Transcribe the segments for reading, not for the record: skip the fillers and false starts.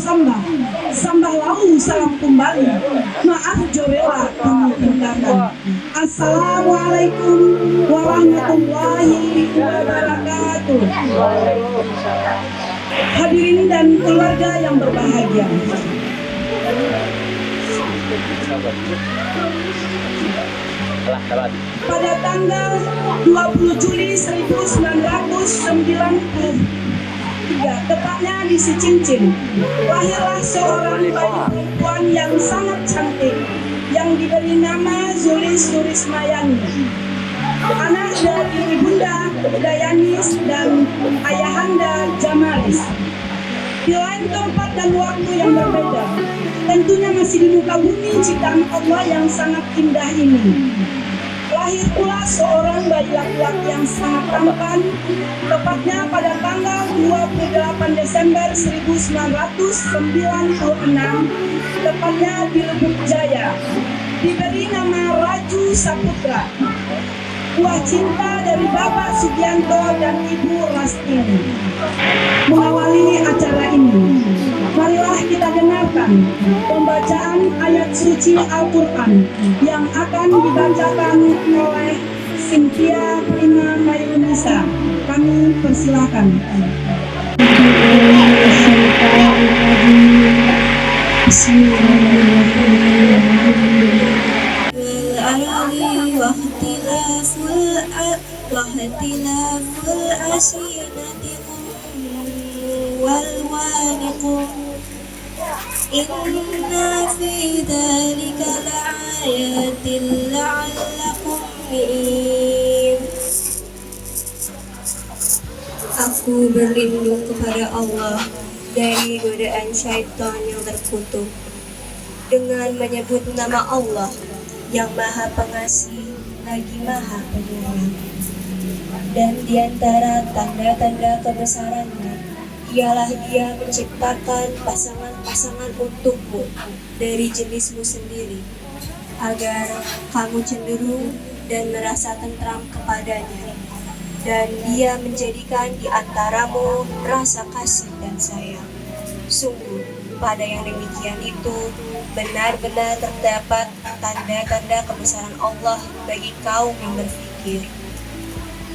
sambah, sambah lau salam kembali. Maaf jowela kami tindakan. Assalamualaikum warahmatullahi wabarakatuh. Hadirin dan keluarga yang berbahagia. Pada tanggal 20 Juli 1993, tepatnya di Sicincin, lahirlah seorang bayi perempuan yang sangat cantik yang diberi nama Zulis Surismayani, anak dari Ibunda Dayanis dan Ayahanda Jamalis. Di lain tempat dan waktu yang berbeda, tentunya masih di muka bumi ciptaan Allah yang sangat indah ini. Lahir pula seorang bayi laki-laki yang sangat tampan, tepatnya pada tanggal 28 Desember 1996, tepatnya di Lubuk Jaya. Diberi nama Raju Saputra, buah cinta dari Bapak Sugianto dan Ibu Rastini. Mengawali acara ini, marilah kita dengarkan pembacaan ayat suci Al-Quran yang akan dibacakan oleh Cynthia Prima Mayunisa. Kami persilakan. Wahtilaful asinatikum walwanikum inna fi dhalika la'ayatin la'allakum mu'min. Aku berlindung kepada Allah dari godaan syaitan yang terkutuk dengan menyebut nama Allah yang Maha Pengasih lagi Maha Penyayang. Dan di antara tanda-tanda kebesarannya ialah Dia menciptakan pasangan-pasangan untukmu dari jenismu sendiri, agar kamu cenderung dan merasa tentram kepadanya. Dan Dia menjadikan di antaramu rasa kasih dan sayang. Sungguh, pada yang demikian itu benar-benar terdapat tanda-tanda kebesaran Allah bagi kaum yang berfikir.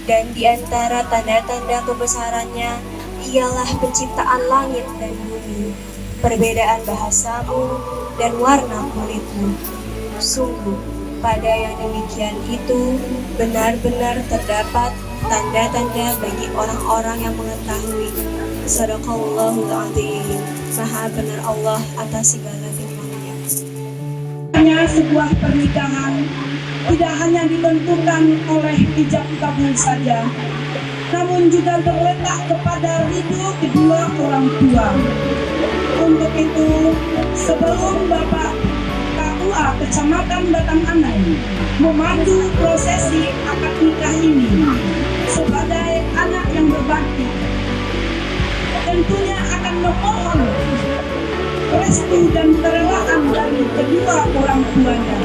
Dan di antara tanda-tanda kebesarannya ialah penciptaan langit dan bumi, perbedaan bahasamu dan warna kulitmu. Sungguh, pada yang demikian itu benar-benar terdapat tanda-tanda bagi orang-orang yang mengetahui. Sadaqallahul Adzim. Maha benar Allah atas segala firman-Nya. Hanya sebuah pernikahan tidak hanya ditentukan oleh ijab kabul saja, namun juga terletak kepada ridho kedua orang tua. Untuk itu, sebelum Bapak KUA Kecamatan Batang Anai memandu prosesi akad nikah ini sebagai anak yang berbakti, tentunya akan memohon restu dan kerelaan dari kedua orang tuanya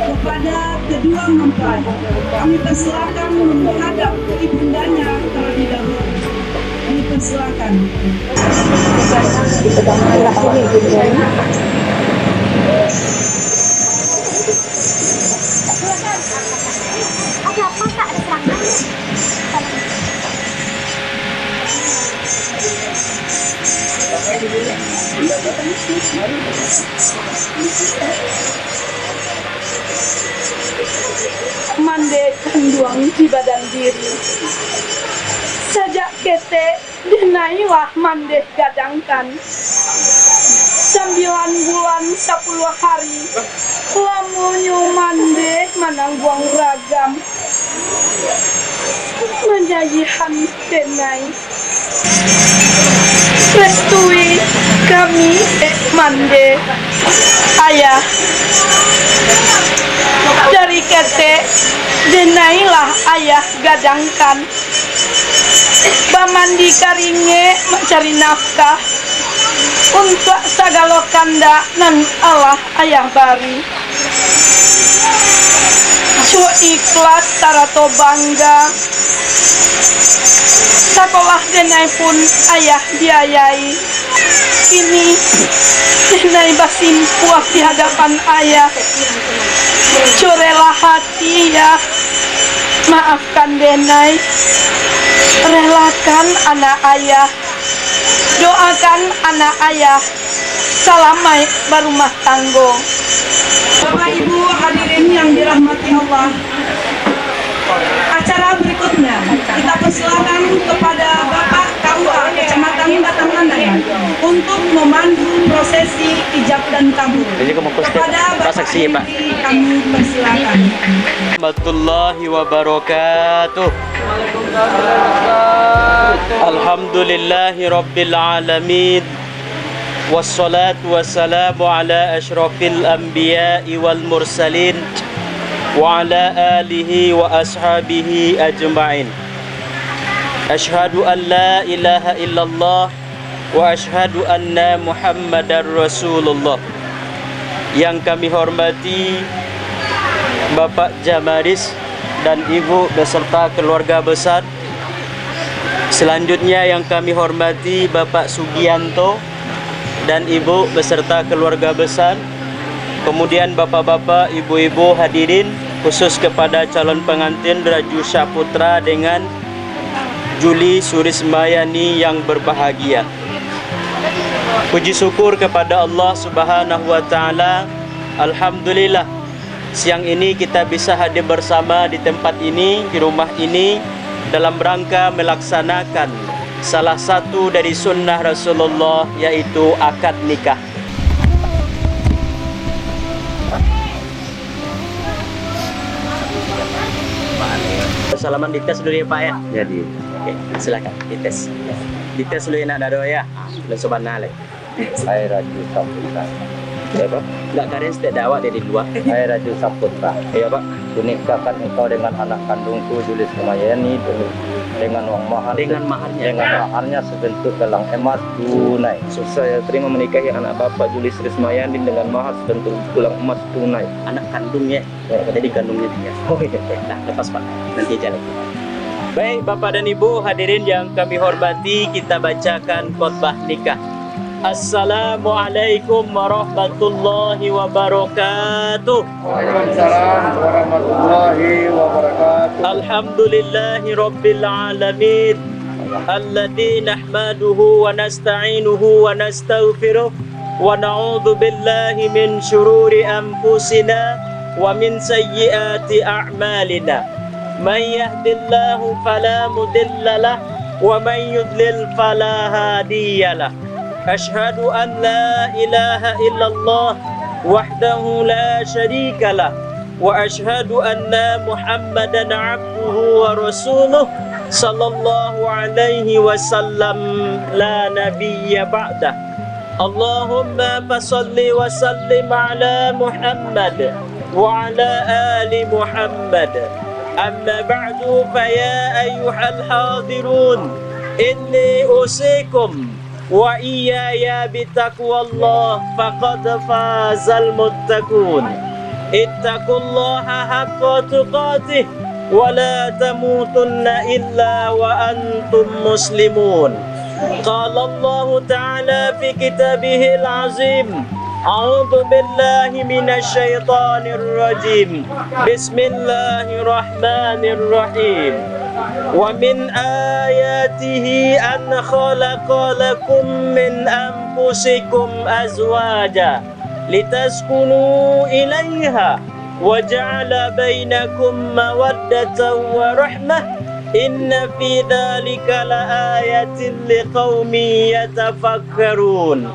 kepada kedua mempelai. Kami persilakan menghadap ibundanya terlebih dahulu. Kami persilakan. Ada apa Kak? Ada serangan? Mande kanduang di badan diri. Sajak kete dinailah mande gadangkan. 9 bulan 10 hari lamunyu mande manangguang ragam menjajihan denai. Restui kami mande ayah dari kete denailah ayah gadangkan bamandi karinge mencari nafkah untuk sagala kanda nan Allah ayah bari. Cu ikhlas tarato bangga sekolah denai pun ayah biayai ini Denai basimpuah di hadapan ayah. Curelah hati ya. Maafkan Denai. Relakan anak ayah. Doakan anak ayah salamai barumah tanggung. Bapak Ibu hadirin yang dirahmati Allah, acara berikutnya kita persilakan kepada Bapak KUA Kecamatan Batanganai untuk memandu prosesi ijab dan kabul. Kepada Bapak Hendy kami persilakan. Warahmatullahi wabarakatuh. Alhamdulillahi rabbil alamin. Wassalatu wassalamu ala asyrafil anbiya'i wal mursalin wa ala alihi wa ashabihi ajma'in. Ashhadu an la ilaha illallah wa ashhadu anna Muhammadar Rasulullah. Yang kami hormati Bapak Jamaris dan Ibu beserta keluarga besar. Selanjutnya yang kami hormati Bapak Sugianto dan Ibu beserta keluarga besar. Kemudian bapak-bapak, ibu-ibu hadirin, khusus kepada calon pengantin Raju Saputra dengan Juli Surismayani yang berbahagia. Puji syukur kepada Allah Subhanahu wa taala. Alhamdulillah, siang ini kita bisa hadir bersama di tempat ini, di rumah ini, dalam rangka melaksanakan salah satu dari sunnah Rasulullah, yaitu akad nikah. Salaman dites dulu ya Pak ya? Jadi. Oke, silakan dites. Dites dulu ya nak dado ya. Belum sobat nale. Saya Raju Saputra. Ya Pak. Enggak karen setiap dakwah dari luar. Saya Raju Saputra. Iya Pak. Kunikahkan engkau dengan anak kandungku Juli Surismayani dengan uang mahar. Dengan maharnya. Dengan maharnya sebentuk gelang emas tunai. Saya terima menikahi anak Bapak Juli Surismayani dengan mahar sebentuk gelang emas tunai. Anak kandungnya. Ya, jadi kandungnya dia. Oh iya. Nah, lepas Pak. Nanti jalan. Baik Bapak dan Ibu hadirin yang kami hormati, kita bacakan khotbah nikah. Assalamualaikum warahmatullahi wabarakatuh. Waalaikumsalam warahmatullahi wabarakatuh. Alhamdulillahi rabbil alamin. Alladzi nahmaduhu wa nasta'inuhu wa nastaghfiruh wa na'udzu billahi min syururi anfusina wa min sayyiati a'malina. Man yahdillahu fala mudilla lahu wa man yudlil fala hadiyalah. Ashhadu an la ilaha illallah wahdahu la syarika lah wa ashhadu anna Muhammadan abduhu wa rasuluh sallallahu alaihi wasallam la nabiyya ba'dah. Allahumma fasalli wa sallim ala Muhammad wa ala ali Muhammad. Amma ba'du fa ya ayyuhal hadirun inni usikum wa iyaya bitaqwallah faqad fazal muttaqun. Ittaqullaha haqqa tuqatih wa la tamutunna illa wa antum muslimun. Qala Allah ta'ala fi kitabihil azim. A'udzu billahi minasy syaithanir rajim. Bismillahirrahmanirrahim. Wa min ayatihi an khalaqa lakum min anfusikum azwaja litaskunu ilaiha wa ja'ala bainakum mawaddatan wa rahmah. Inna fi dzalika laayatin liqaumin yatafakkarun.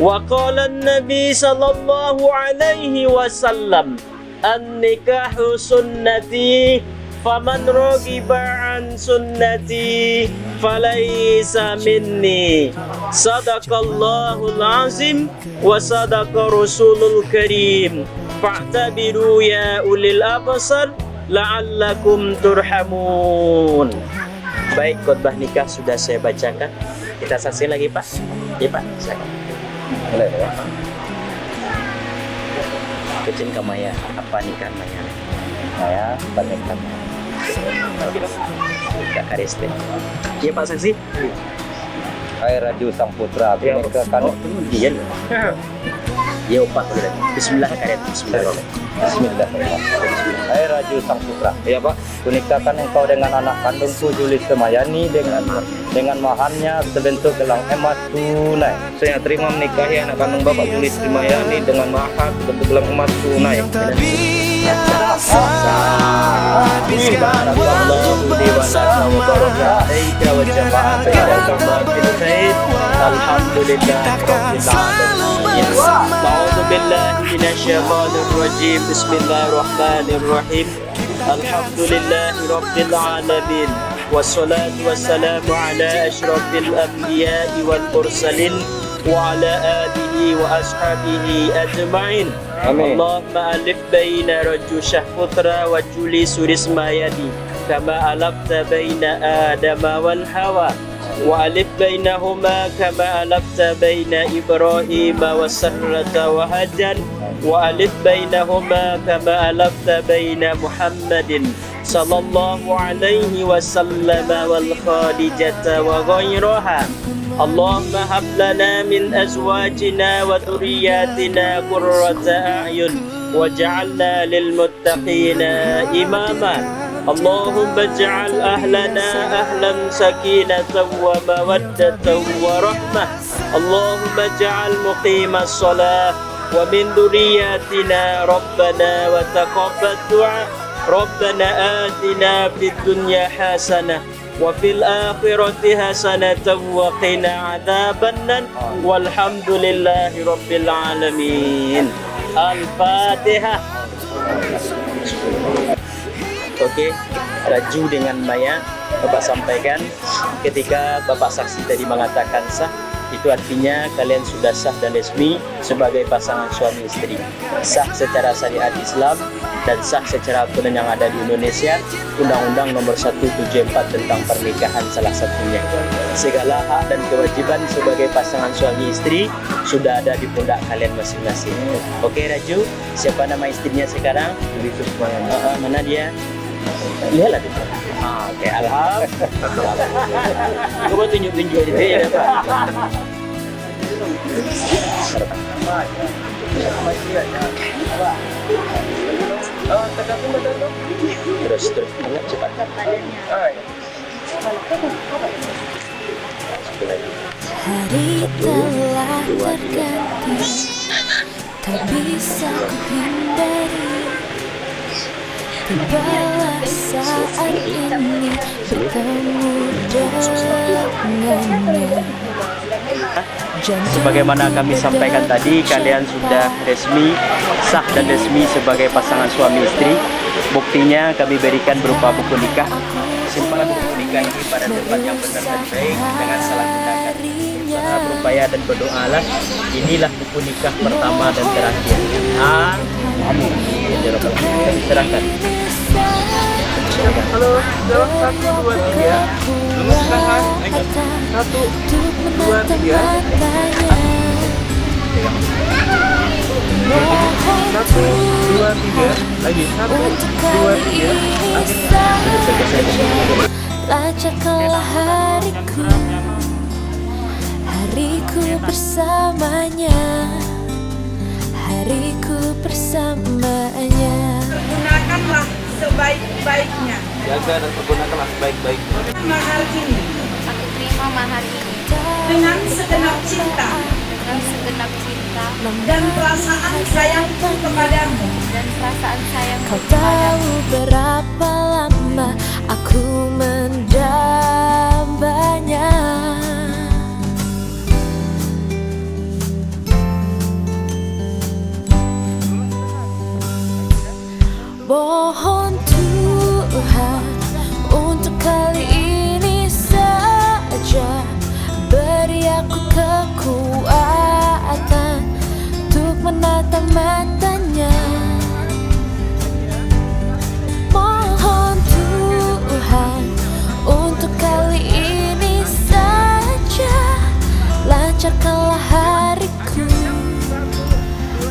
Wa qala an-nabi sallallahu alaihi wasallam an-nikahu sunnati faman raghiba an sunnati falaysa minni. Sadaqallahul azim wa sadaqa rasulul karim. Fa'tabiru ya ulil absar la'allakum turhamun. Baik, khotbah nikah sudah saya bacakan. Kita saksi lagi Pak. Iya Pak, silakan. Boleh ya. Kecil kamaya apa nikah maya? Saya panjangkan. Kak Kariste. Iya Pak saksi. Hai Raju Sang Putra, Ya, kunikahkan iya. Ya opat boleh. Bismillah kalian. Bismillahirrahmanirrahim. Hai Raju Sang Putra, Ya Pak. kunikahkan engkau dengan anak kandungku Julis Semayani dengan maharnya sebentuk gelang emas tunai. Saya terima menikahi anak kandung Bapak Julis Semayani dengan mahar sebentuk gelang emas tunai. Barakallahu li wa laka wa baraka alaika wa jama'a bainakum bil khair. Alhamdulillah rabbil alamin. A'udzu billahi minasyaitonir rajim. Bismillahirrahmanirrahim. Alhamdulillahi rabbil alamin. Wassalatu wassalamu ala asyrafil anbiya'i wal mursalin wa ala alihi wa ashabihi ajma'in. Amin. Allahumma alif baina Raju Syahputra wa Juli Surismayadi kama alafta baina Adama wal Hawa wa alif bainahuma kama alafta baina Ibrahim wa Sarrata wa Hajan wa alif bainahuma kama alafta baina Muhammadin sallallahu alaihi wasallam wal Khadijata wa ghairaha. Allahumma hab lana min azwajina wa dhurriyyatina qurrata a'yun waj'alna lil muttaqina imama. Allahumma ij'al ahlana ahlan sakinatan wa mawaddatan wa rahmah. Allahumma ij'al muqimas shalah wa min dhurriyyatina rabbana wa taqabbal du'a. Rabbana atina fid dunya hasanah wa fil akhirati hasanatan wa qina adzabannar. Walhamdulillahi rabbil alamin. Al-Fatihah. Oke, Raju dengan Maya Bapak sampaikan ketika Bapak saksi tadi mengatakan sah, itu artinya kalian sudah sah dan resmi sebagai pasangan suami istri. Sah secara syariat Islam dan sah secara aturan yang ada di Indonesia, Undang-Undang Nomor 174 tentang pernikahan salah satunya. Segala hak dan kewajiban sebagai pasangan suami istri sudah ada di pundak kalian masing-masing. Oke Raju, siapa nama istrinya sekarang? Mana dia? Lihatlah tuh. Oke, alhamdulillah. Coba tunjuk-tunjuk di sini ya Pak. Terus ingat cepat. Hari telah terganti, tak bisa kuhindari. Tibalah saat ini bertemu dengannya. Sebagaimana kami sampaikan tadi, kalian sudah resmi sah dan resmi sebagai pasangan suami istri. Buktinya kami berikan berupa buku nikah. Simpan buku nikah ini pada tempat yang benar dan baik dengan salah gunakan. Berupaya dan berdoalah. Inilah buku nikah pertama dan terakhir. Amin. Kami serahkan. Halo, 1, 2, 3. Lurus tangan. 1, 2, 3. 1, 2, 3. Lagi 1, 2, 3. Lancarkanlah hariku, hariku bersamanya, hariku bersamanya. Gunakanlah sebaik-baiknya Jaga dan pergunakanlah sebaik-baiknya. mahar ini Aku terima mahar ini dengan segenap cinta dengan segenap cinta dan perasaan sayangku kepadamu. dan perasaan sayang Kau tahu berapa lama aku mendambanya. Mohon Tuhan untuk kali ini saja beri aku kekuatan untuk menatap matanya. Mohon Tuhan untuk kali ini saja lancarkanlah hariku,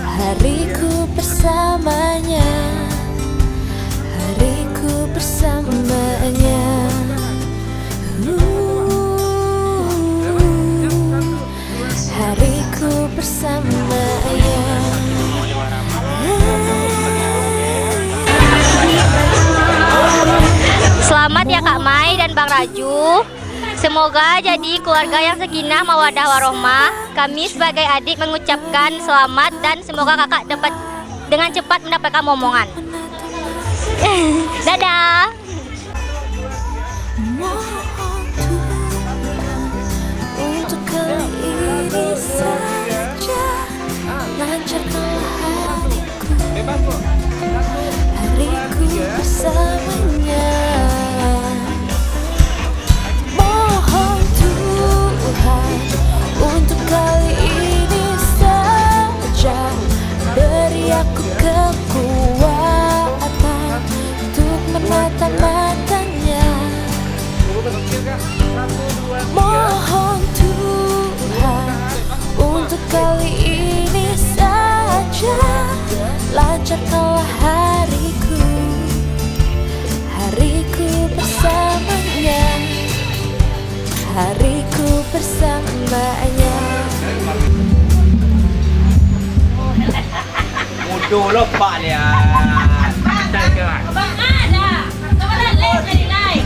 hariku bersamanya, hariku bersamanya. Mai dan Bang Raju. Semoga jadi keluarga yang sakinah mawaddah warohmah. Kami sebagai adik mengucapkan selamat dan semoga kakak dapat dengan cepat mendapatkan momongan. Dadah. Untuk kali ini saja lancarkanlah hariku bersamanya. Mohon Tuhan untuk kali ini saja beri aku kekuatan untuk menata-matanya. Mohon Tuhan untuk kali ini saja lancarkanlah hariku bersamanya, hariku bersamanya. Mudah lupa dia. Abang ada. Kamu dah lihat dari lain.